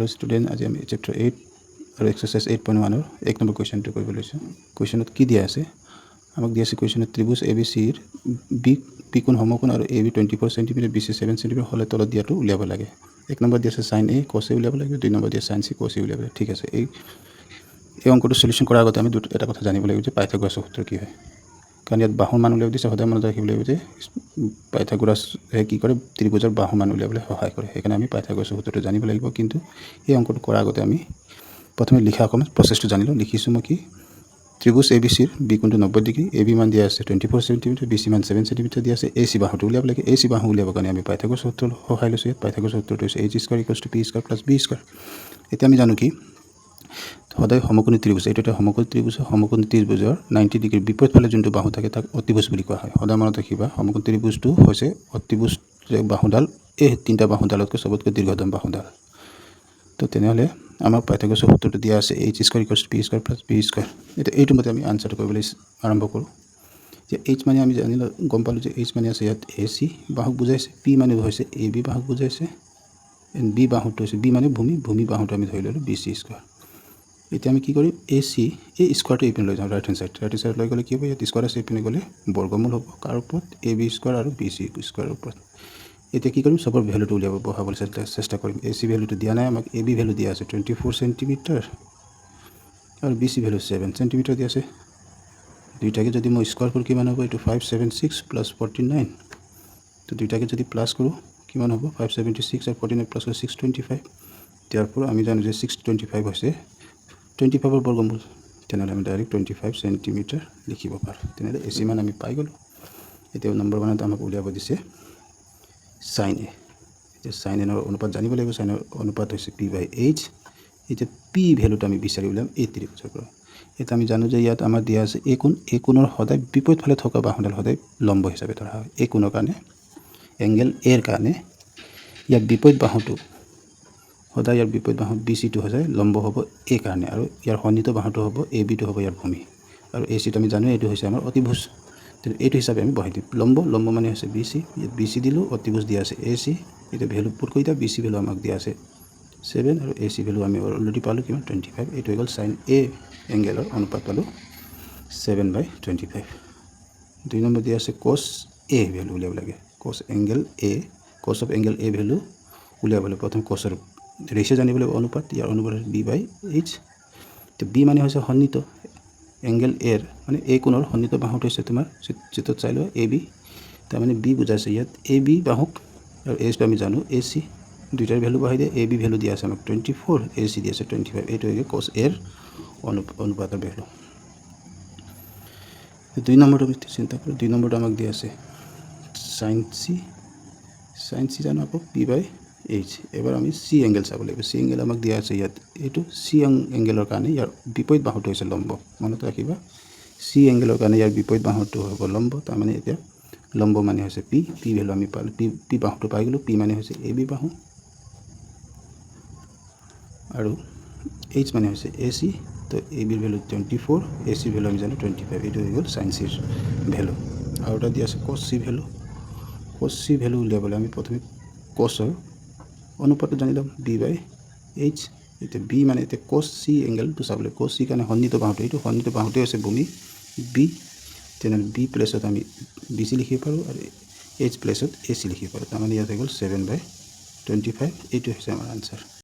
Hello student, আজি আমি chapter 8 আৰু exercise 8.1 ৰ 1 নম্বৰ কোৱেশ্চনটো কৰিব লৈছো। কোৱেশ্চনত কি দিয়া আছে? আমাক দিয়া আছে কোৱেশ্চনত ত্ৰিভুজ ABC ৰ বি কোণ সমকোণ আৰু AB 24 cm BC 7 cm হলে তলত দিয়াটো উলিয়াব লাগে। 1 নম্বৰ দিয়া আছে sin A cos A উলিয়াব লাগে, 2 নম্বৰ দিয়া sin C cos A উলিয়াব লাগে। ঠিক আছে, এই অংকটো সলিউশন কৰাৰ আগতে আমি এটা কথা জানিব লাগিব যে পাইথাগোৰাছৰ সূত্ৰ কি হয়। কাৰণ ইয়াত বাহুৰ মান উলিয়াব দিছে, সদায় মনত ৰাখিব লাগিব যে পাইথাগোৰাছে কি কৰে, ত্ৰিভুজৰ বাহুৰ মান উলিয়াবলৈ সহায় কৰে। সেইকাৰণে আমি পাইথাগোৰাছৰ সূত্ৰটো জানিব লাগিব। কিন্তু এই অংকটো কৰাৰ আগতে আমি প্ৰথমে লিখা অকণমান প্ৰচেছটো জানি লওঁ। লিখিছোঁ মই কি, ত্ৰিভুজ ABC ৰ বি কোণটো 90 ডিগ্ৰী, AB মান দিয়া আছে 24 cm, BC মান 7 cm দিয়া আছে। AC বাহুটো উলিয়াব লাগে। AC বাহু উলিয়াবৰ কাৰণে আমি পাইথাগোৰাছৰ সূত্ৰৰ সহায় লৈছোঁ। ইয়াত পাইথাগোৰাছৰ সূত্ৰটো হৈছে h² = p² + b²। এতিয়া আমি জানো কি, সদায় সমকোণী ত্ৰিভুজ, এইটো এটা সমকোণী ত্ৰিভুজ। সমকোণী ত্ৰিভুজৰ 90 ডিগ্ৰীৰ বিপৰীত ফালে যোনটো বাহু থাকে তাক অতিভুজ বুলি কোৱা হয়। সদায় মনত ৰাখিবা, সমকোণী ত্ৰিভুজটো হৈছে অতিভুজ বাহুডাল, এই তিনিটা বাহুডালতকৈ চবতকৈ দীৰ্ঘতম বাহুডাল। তো তেনেহ'লে আমাৰ পাইথাগোৰাছৰ সূত্ৰটো দিয়া আছে h² = p² + b²। এতিয়া এইটো মতে আমি আনচাৰটো কৰিবলৈ আৰম্ভ কৰোঁ। যে h মানে আমি জানিলোঁ, গম পালোঁ যে h মানে আছে ইয়াত AC বাহুক বুজাইছে, p মানে হৈছে AB বাহুক বুজাইছে, b বাহুটো হৈছে, b মানে ভূমি বাহুটো আমি ধৰি ল'লোঁ BC²। এতিয়া আমি কি কৰিম, AC এই স্কোৱাৰটো এইপিনে লৈ যাওঁ, ৰাইট হেণ্ড চাইড লৈ গ'লে কি হ'ব, ইয়াত স্কোৱাৰ আছে, এইপিনে গ'লে বৰ্গমূল হ'ব। কাৰ ওপৰত, AB² আৰু BC² ওপৰত। এতিয়া কি কৰিম, চবৰ ভেলুটো উলিয়াব বহাবলৈ চেষ্টা কৰিম। AC ভেলুটো দিয়া নাই আমাক, AB ভেলু দিয়া আছে 24 cm আৰু BC ভেলু 7 cm দিয়া আছে। দুইটাকে যদি মই স্কোৱাৰ কৰোঁ কিমান হ'ব, এইটো 576 + 49। তো দুইটাকে যদি প্লাছ কৰোঁ কিমান হ'ব, 576 আৰু 49 প্লাছ কৰি 625। ইয়াৰ পৰা আমি জানো যে 625 হৈছে 25ৰ বৰ্গমূল। তেনেহ'লে আমি ডাইৰেক্ট 25 cm লিখিব পাৰোঁ। তেনেহ'লে AC মান আমি পাই গ'লোঁ। এতিয়া নম্বৰ 1ত আমাক উলিয়াব দিছে sin A। এতিয়া sin A ৰ অনুপাত জানিব লাগিব। sin ৰ অনুপাত হৈছে p/h। এতিয়া p ভেলুটো আমি বিচাৰি উলিয়াম এই ত্ৰিভুজৰ পৰা। এতিয়া আমি জানো যে ইয়াত আমাৰ দিয়া আছে a কোণ। a কোণৰ সদায় বিপৰীত ফালে থকা বাহুডাল সদায় লম্ব হিচাপে ধৰা হয়। a কোণৰ কাৰণে, এংগেল A ৰ কাৰণে ইয়াৰ বিপৰীত বাহুটো সদায়, ইয়াৰ বিপৰীত বাহু BC-টো সদায় লম্ব হ'ব A কাৰণে, আৰু ইয়াৰ সন্নিহিত বাহুটো হ'ব AB-টো হ'ব ইয়াৰ ভূমি, আৰু AC-টো আমি জানো এইটো হৈছে আমাৰ অতিভুজ। এইটো হিচাপে আমি বহাই দিম। লম্ব মানে হৈছে BC, ইয়াত BC দিলোঁ, অতিভুজ দিয়া আছে AC। এতিয়া ভেলু পুট কৰি দিয়া, BC ভেলু আমাক দিয়া আছে 7 আৰু AC ভেলু আমি অলৰেডি পালোঁ কিমান, 25। এইটো হৈ গ'ল sin A এংগেলৰ অনুপাত পালোঁ 7/25। 2 নম্বৰ দিয়া আছে cos A ভেলু উলিয়াব লাগে। cos of angle A value উলিয়াবলৈ প্ৰথম cosৰ ৰেচিঅ' জানিব লাগিব, অনুপাত। ইয়াৰ অনুপাত হৈছে b/h। তো b মানে হৈছে সন্নিহিত এংগেল A ৰ, মানে A কোণৰ সন্নিহিত বাহুটো হৈছে তোমাৰ চিত্ৰত চাই লোৱা AB। তাৰমানে b বুজাইছে ইয়াত AB বাহুক, আৰু h আমি জানো AC। দুইটাৰ ভেলু বহাই দিয়ে। AB ভেলু দিয়া আছে আমাক 24, AC দিয়া আছে 25। এইটো হৈ গ'ল cos A ৰ অনুপাতৰ ভেলু। 2 নম্বৰটো আমি চিন্তা কৰোঁ। 2 নম্বৰটো আমাক দিয়া আছে sin C জানো আকৌ p/h। এবাৰ আমি C এংগেল চাব লাগিব। C এংগেল আমাক দিয়া আছে ইয়াত, এইটো C এংগেলৰ কাৰণে ইয়াৰ বিপৰীত বাহুটো হৈছে লম্ব। মনত ৰাখিবা, C এংগেলৰ কাৰণে ইয়াৰ বিপৰীত বাহুটো হ'ব লম্ব। তাৰমানে এতিয়া লম্ব মানে হৈছে p ভেলু আমি পালোঁ, p বাহুটো পাই গ'লোঁ। p মানে হৈছে AB বাহু, আৰু h মানে হৈছে AC। তো AB ৰ ভেলু 24, AC ৰ ভেলু আমি জানো 25। এইটো হৈ গ'ল sin C ৰ ভেলু। আৰু এটা দিয়া আছে cos C value. cos C value উলিয়াবলৈ আমি প্ৰথমে cosৰ অনুপাতটো জানি ল'ম, b/h। এতিয়া b মানে এতিয়া cos C এংগেলটো চাবলৈ, cos C কাৰণে সন্নিহিত বাহুটো, এইটো সন্নিহিত বাহুটোৱে হৈছে ভূমি B। তেনেহ'লে b প্লেছত আমি BC লিখিব পাৰোঁ, আৰু h প্লেছত AC লিখিব পাৰোঁ। তাৰমানে ইয়াত হৈ গ'ল 7/25। এইটো হৈছে আমাৰ আনচাৰ।